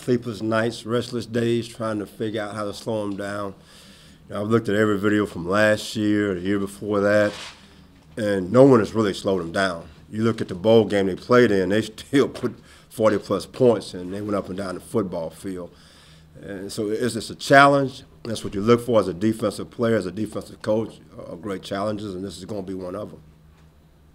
sleepless nights, restless days, trying to figure out how to slow him down. I've looked at every video from last year, the year before that, and no one has really slowed him down. You look at the bowl game they played in, they still put 40-plus points, and they went up and down the football field. And so it's a challenge. That's what you look for as a defensive player, as a defensive coach, great challenges, and this is going to be one of them.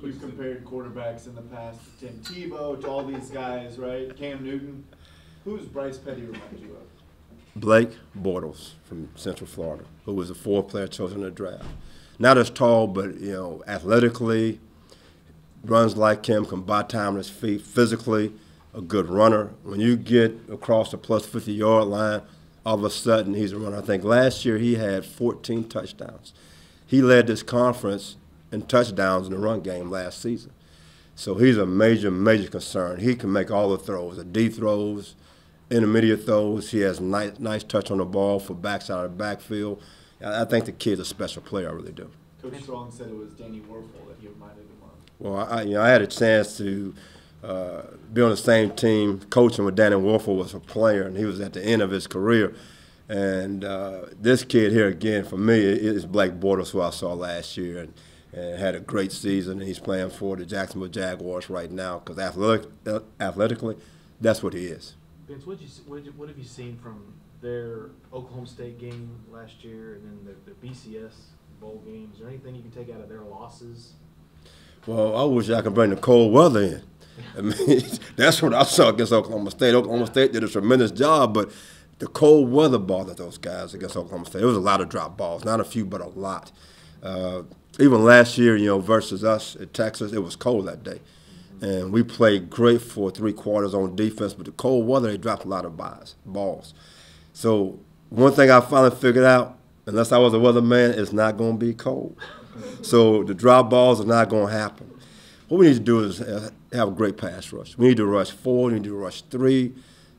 We've compared quarterbacks in the past to Tim Tebow, to all these guys, right? Cam Newton. Who's Bryce Petty remind you of? Blake Bortles from Central Florida, who was the fourth player chosen in the draft. Not as tall, but athletically, runs like him, can buy time on his feet, physically, a good runner. When you get across the plus 50-yard line, all of a sudden he's a runner. I think last year he had 14 touchdowns. He led this conference in touchdowns in the run game last season. So he's a major, major concern. He can make all the throws, the deep throws, intermediate throws. He has nice touch on the ball for backs out of the backfield. I think the kid's a special player, I really do. Coach Strong said it was Danny Werfel that he reminded him of. Well, I had a chance to be on the same team coaching with Danny Werfel was a player, and he was at the end of his career. And this kid here, again, for me, is Blake Bortles, who I saw last year, and had a great season. And he's playing for the Jacksonville Jaguars right now because athletically, that's what he is. Vince, what have you seen from their Oklahoma State game last year and then the BCS bowl games? Is there anything you can take out of their losses? Well, I wish I could bring the cold weather in. I mean, that's what I saw against Oklahoma State. Oklahoma State did a tremendous job, but the cold weather bothered those guys against Oklahoma State. There was a lot of drop balls, not a few, but a lot. Even last year, versus us at Texas, it was cold that day. And we played great for 3 quarters on defense, but the cold weather, they dropped a lot of balls. So one thing I finally figured out, unless I was a weatherman, it's not going to be cold. So the drop balls are not going to happen. What we need to do is have a great pass rush. We need to rush 4, we need to rush 3.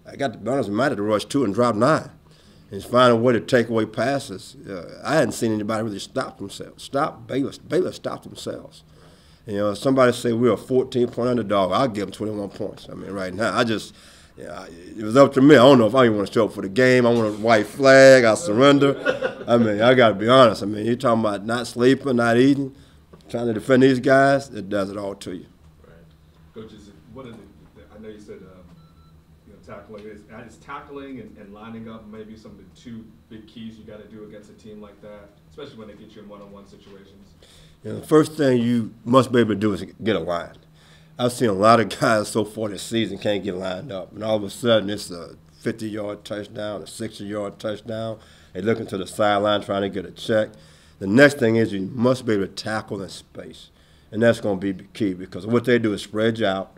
I got to be honest, we might have to rush 2 and drop 9. And find a way to take away passes. I hadn't seen anybody really stop themselves. Baylor stopped themselves. Somebody say we're a 14-point underdog. I'll give them 21 points. I mean, right now, it was up to me. I don't know if I even want to show up for the game. I want a white flag. I surrender. I mean, I got to be honest. I mean, you're talking about not sleeping, not eating, trying to defend these guys. It does it all to you. Right. Coaches, what is it? I know you said tackling. Is tackling and lining up maybe some of the 2 big keys you got to do against a team like that, especially when they get you in one-on-one situations? The first thing you must be able to do is get a line. I've seen a lot of guys so far this season can't get lined up, and all of a sudden it's a 50-yard touchdown, a 60-yard touchdown. They're looking to the sideline trying to get a check. The next thing is you must be able to tackle in space, and that's going to be key because what they do is spread you out.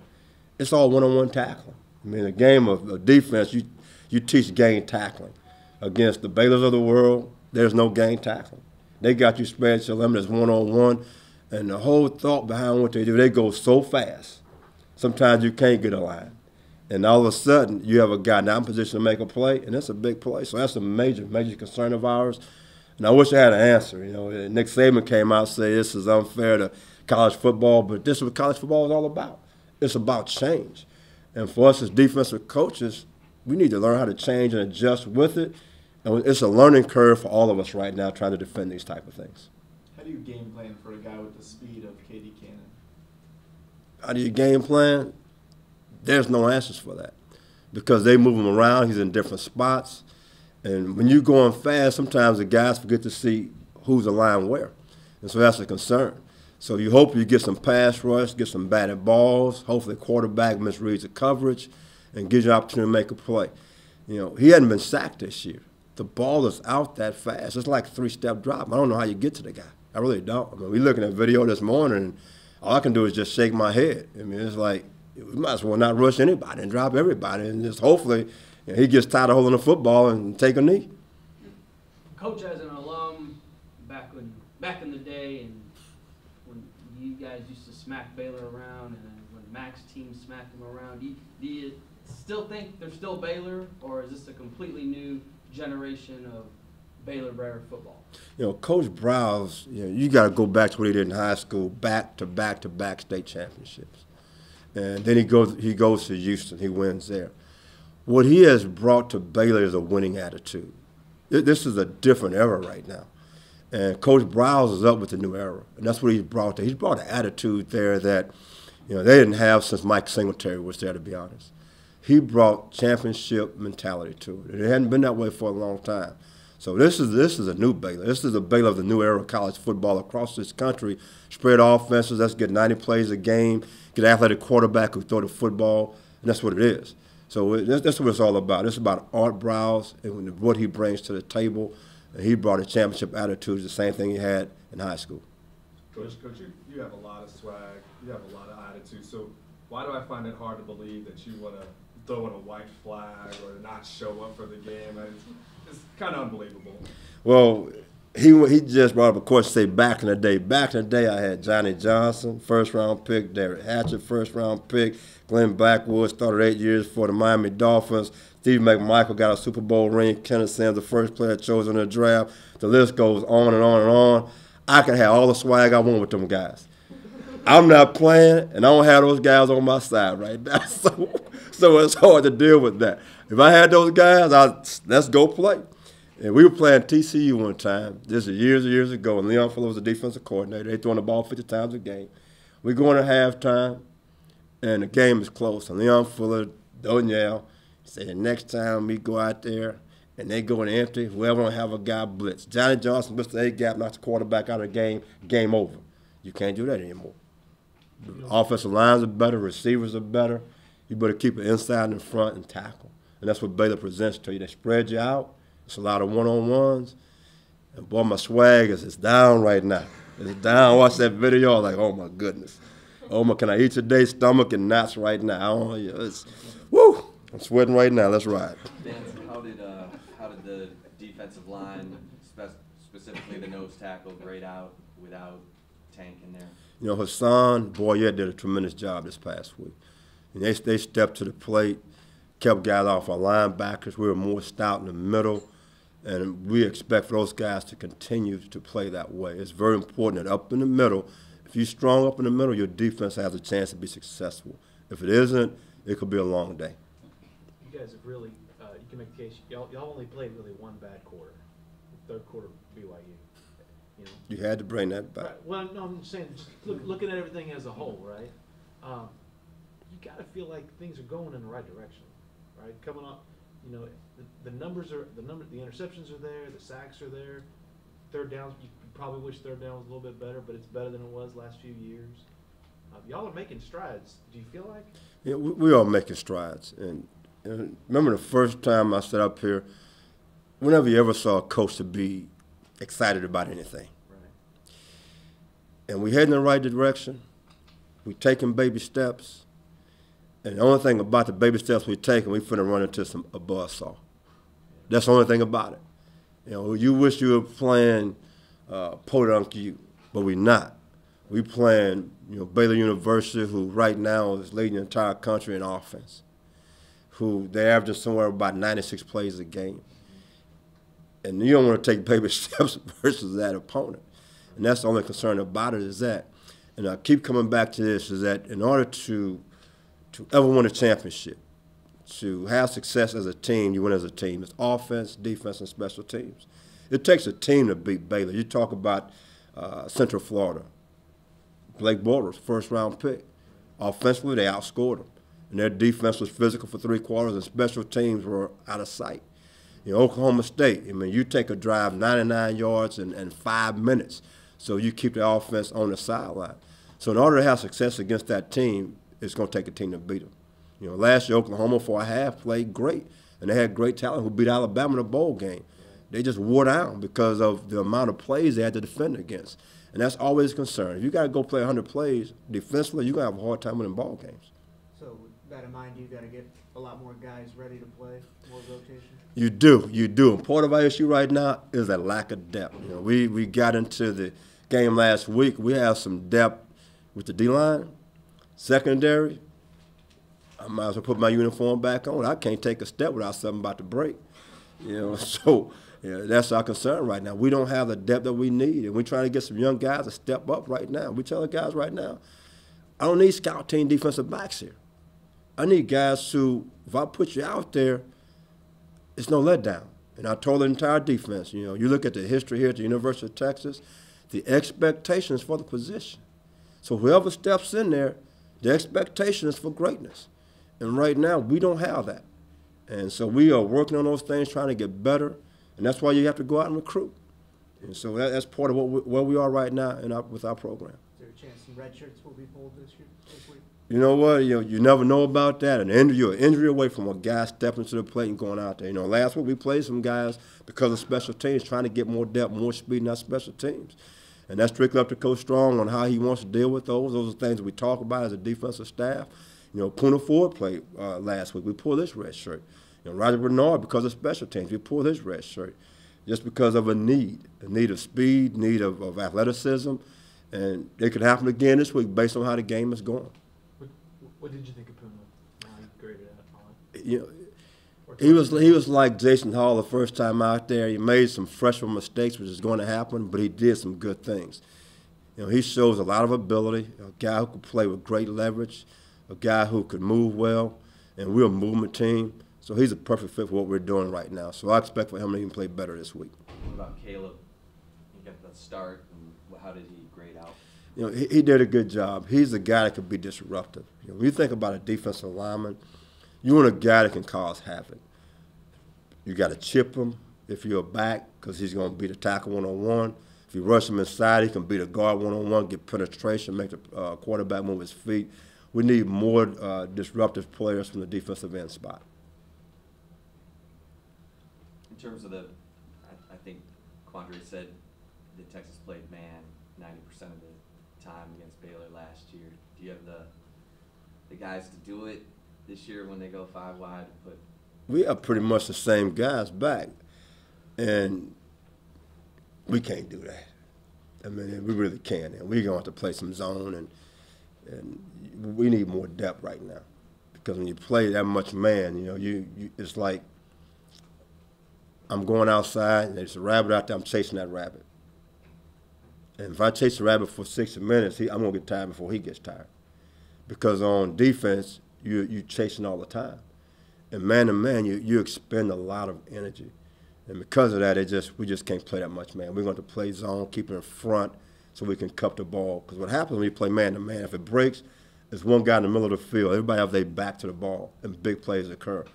It's all one-on-one tackling. I mean, a game of defense, you teach gang tackling. Against the Baylors of the world, there's no gang tackling. They got you spread to them as one-on-one, and the whole thought behind what they do, they go so fast. Sometimes you can't get a line. And all of a sudden, you have a guy now in position to make a play, and it's a big play. So that's a major, major concern of ours. And I wish I had an answer. Nick Saban came out and said this is unfair to college football, but this is what college football is all about. It's about change. And for us as defensive coaches, we need to learn how to change and adjust with it. And it's a learning curve for all of us right now trying to defend these type of things. How do you game plan for a guy with the speed of K.D. Cannon? How do you game plan? There's no answers for that because they move him around. He's in different spots. And when you're going fast, sometimes the guys forget to see who's aligned where. And so that's a concern. So you hope you get some pass rush, get some batted balls. Hopefully the quarterback misreads the coverage and gives you an opportunity to make a play. He hadn't been sacked this year. The ball is out that fast. It's like a 3-step drop. I don't know how you get to the guy. I really don't. I mean, we're looking at video this morning, and all I can do is just shake my head. I mean, it's like we might as well not rush anybody and drop everybody, and just hopefully he gets tired of holding the football and take a knee. Coach, as an alum, back in the day, and when you guys used to smack Baylor around, and then when Mac's team smacked them around, do you still think they're still Baylor, or is this a completely new generation of Baylor Bear football? Coach Browse, you got to go back to what he did in high school, back-to-back state championships. And then he goes to Houston. He wins there. What he has brought to Baylor is a winning attitude. This is a different era right now. And Coach Browse is up with the new era, and that's what he's brought there. He's brought an attitude there that, they didn't have since Mike Singletary was there, to be honest. He brought championship mentality to it. It hadn't been that way for a long time. So this is a new Baylor. This is a Baylor of the new era of college football across this country. Spread offenses, let's get 90 plays a game, get an athletic quarterback who throw the football, and that's what it is. So that's what it's all about. It's about Art Browse and what he brings to the table. And he brought a championship attitude, the same thing he had in high school. Coach, you have a lot of swag. You have a lot of attitude. So why do I find it hard to believe that you want to throw in a white flag or not show up for the game? It's kind of unbelievable. Well, he just brought up, of course, say back in the day. Back in the day, I had Johnny Johnson, first-round pick, Derek Hatchett, first-round pick, Glenn Blackwood started 8 years for the Miami Dolphins. Steve McMichael got a Super Bowl ring. Kenneth Sims, the first player chosen in the draft. The list goes on and on and on. I can have all the swag I want with them guys. I'm not playing, and I don't have those guys on my side right now. So it's hard to deal with that. If I had those guys, let's go play. And we were playing TCU one time. This is years and years ago, and Leon Fuller was the defensive coordinator. They throwing the ball 50 times a game. We go into halftime, and the game is close. And Leon Fuller, don't yell. He said, next time we go out there and they go in empty, whoever don't have a guy blitz. Johnny Johnson, Mr. A-Gap, knocks the quarterback out of the game over. You can't do that anymore. The offensive lines are better, receivers are better. You better keep it inside and in front and tackle. And that's what Baylor presents to you. They spread you out. It's a lot of one-on-ones. And, boy, my swag is down right now. It's down. Watch that video. I'm like, oh, my goodness. Oh, can I eat today's stomach and knots right now? Woo! I'm sweating right now. Let's ride. Vance, how did the defensive line, specifically the nose tackle, grade out without Tank in there? Hassan Boyette did a tremendous job this past week. And they stepped to the plate, kept guys off our linebackers. We were more stout in the middle, and we expect for those guys to continue to play that way. It's very important that up in the middle, if you're strong up in the middle, your defense has a chance to be successful. If it isn't, it could be a long day. You guys have really, you can make the case, y'all only played really one bad quarter, third quarter BYU. You had to bring that back. Right. Well, no, I'm just saying, just looking at everything as a whole, right? You got to feel like things are going in the right direction, right? Coming up, the numbers are the interceptions are there, the sacks are there, third downs. You probably wish third down was a little bit better, but it's better than it was last few years. Y'all are making strides. Do you feel like? Yeah, we are making strides. And remember the first time I sat up here, whenever you ever saw a coach to be excited about anything. Right. And we head in the right direction. We're taking baby steps. And the only thing about the baby steps we're taking, we're finna run into a buzzsaw. That's the only thing about it. You wish you were playing Podunk U, but we're not. We playing, Baylor University, who right now is leading the entire country in offense, who they average somewhere about 96 plays a game. And you don't want to take baby steps versus that opponent. And that's the only concern about it is that. And I keep coming back to this, is that in order to ever win a championship, to have success as a team, you win as a team. It's offense, defense, and special teams. It takes a team to beat Baylor. You talk about Central Florida. Blake Bortles, first-round pick. Offensively, they outscored them. And their defense was physical for 3 quarters, and special teams were out of sight. Oklahoma State, you take a drive 99 yards in 5 minutes, so you keep the offense on the sideline. So in order to have success against that team, it's going to take a team to beat them. Last year, Oklahoma for a half played great, and they had great talent who beat Alabama in a bowl game. They just wore down because of the amount of plays they had to defend against. And that's always a concern. If you got to go play 100 plays defensively, you're going to have a hard time winning ball games. So with that in mind, you got to get a lot more guys ready to play, more rotation? You do. And part of our issue right now is a lack of depth. We got into the game last week. We have some depth with the D-line, secondary. I might as well put my uniform back on. I can't take a step without something about to break. So that's our concern right now. We don't have the depth that we need, and we're trying to get some young guys to step up right now. We tell the guys right now, I don't need scout team defensive backs here. I need guys who, if I put you out there, it's no letdown. And I told the entire defense, you look at the history here at the University of Texas, the expectation is for the position. So whoever steps in there, the expectation is for greatness. And right now, we don't have that. And so we are working on those things, trying to get better. And that's why you have to go out and recruit. And so that's part of where we are right now with our program. Is there a chance some red shirts will be pulled this week? You know what? You never know about that. You're an injury away from a guy stepping to the plate and going out there. Last week we played some guys because of special teams, trying to get more depth, more speed in our special teams. And that's strictly up to Coach Strong on how he wants to deal with those. Those are things we talk about as a defensive staff. Puna Ford played last week. We pulled his red shirt. Roger Bernard, because of special teams, we pulled his red shirt just because of a need of speed, need of athleticism. And it could happen again this week based on how the game is going. What did you think of Puna? How he graded out on it? He was like Jason Hall the first time out there. He made some freshman mistakes, which is going to happen, but he did some good things. He shows a lot of ability, a guy who could play with great leverage, a guy who could move well, and we're a movement team. So he's a perfect fit for what we're doing right now. So I expect for him to even play better this week. What about Caleb? He got the start, and how did he grade out? He did a good job. He's a guy that could be disruptive. When you think about a defensive lineman, you want a guy that can cause havoc. You got to chip him if you're a back because he's going to beat a tackle one-on-one. If you rush him inside, he can beat a guard one-on-one, get penetration, make the quarterback move his feet. We need more disruptive players from the defensive end spot. In terms of I think Quandre said that Texas played man 90% of the time against Baylor last year. Do you have the guys to do it this year when they go 5 wide? We have pretty much the same guys back, and we can't do that. I mean, we really can't. And we're going to have to play some zone, and we need more depth right now because when you play that much man, it's like I'm going outside, and there's a rabbit out there, I'm chasing that rabbit. And if I chase the rabbit for 60 minutes, I'm going to get tired before he gets tired. Because on defense, you're chasing all the time. And man-to-man, you expend a lot of energy. And because of that, we just can't play that much, man. We're going to play zone, keep it in front so we can cup the ball. Because what happens when you play man-to-man, if it breaks, there's one guy in the middle of the field. Everybody has their back to the ball, and big plays occur.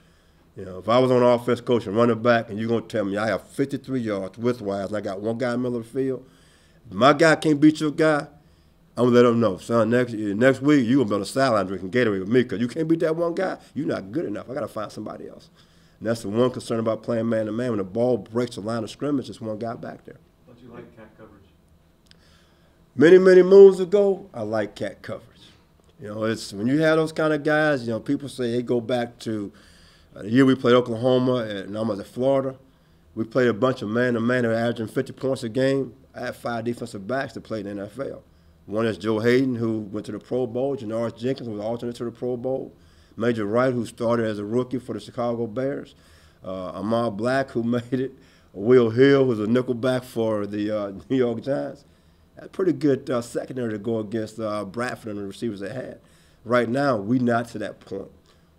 If I was on offense coach and running back, and you're going to tell me I have 53 yards width-wise, and I got one guy in the middle of the field, if my guy can't beat your guy, I'm going to let him know, son, next week you're going to be on the sideline drinking Gatorade with me because you can't beat that one guy. You're not good enough. I got to find somebody else. And that's the one concern about playing man-to-man. When the ball breaks the line of scrimmage, there's one guy back there. Don't you like cat coverage? Many, many moons ago, I like cat coverage. It's when you have those kind of guys, people say they go back to the year we played Oklahoma and I was at Florida. We played a bunch of man-to-man that were averaging 50 points a game. I had 5 defensive backs that played in the NFL. One is Joe Hayden, who went to the Pro Bowl. Janoris Jenkins was alternate to the Pro Bowl. Major Wright, who started as a rookie for the Chicago Bears. Ahmad Black, who made it. Will Hill, who's a nickelback for the New York Giants. Had a pretty good secondary to go against Bradford and the receivers they had. Right now, we're not to that point.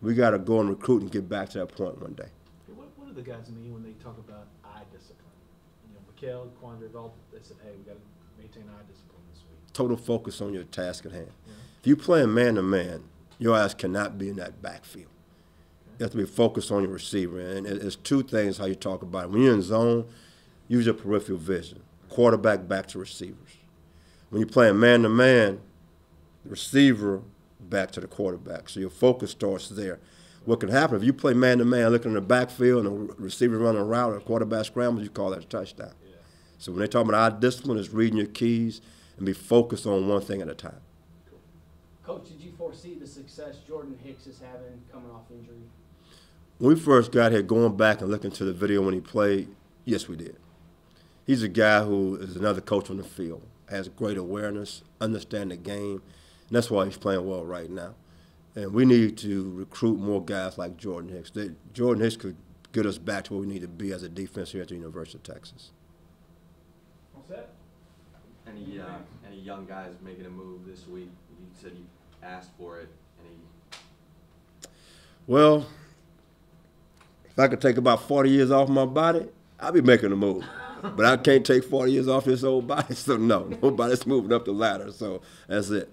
We got to go and recruit and get back to that point one day. What do the guys mean when they talk about eye discipline? Mikhail, Quandre, they said, hey, we got to maintain eye discipline this week. Total focus on your task at hand. Yeah. If you're playing man-to-man, your eyes cannot be in that backfield. Okay. You have to be focused on your receiver. And it's 2 things how you talk about it. When you're in zone, use your peripheral vision. Quarterback back to receivers. When you're playing man-to-man, the receiver back to the quarterback. So your focus starts there. What can happen if you play man-to-man, looking in the backfield, and the receiver running a route, and the quarterback scrambles, you call that a touchdown. Yeah. So when they talk about eye discipline, it's reading your keys and be focused on one thing at a time. Coach, did you foresee the success Jordan Hicks is having coming off injury? When we first got here, going back and looking to the video when he played, yes, we did. He's a guy who is another coach on the field, has great awareness, understands the game, and that's why he's playing well right now. And we need to recruit more guys like Jordan Hicks. Jordan Hicks could get us back to where we need to be as a defense here at the University of Texas. All set? Any young guys making a move this week? You said you asked for it. Well, if I could take about 40 years off my body, I'd be making a move. But I can't take 40 years off this old body, so no, nobody's moving up the ladder. So that's it.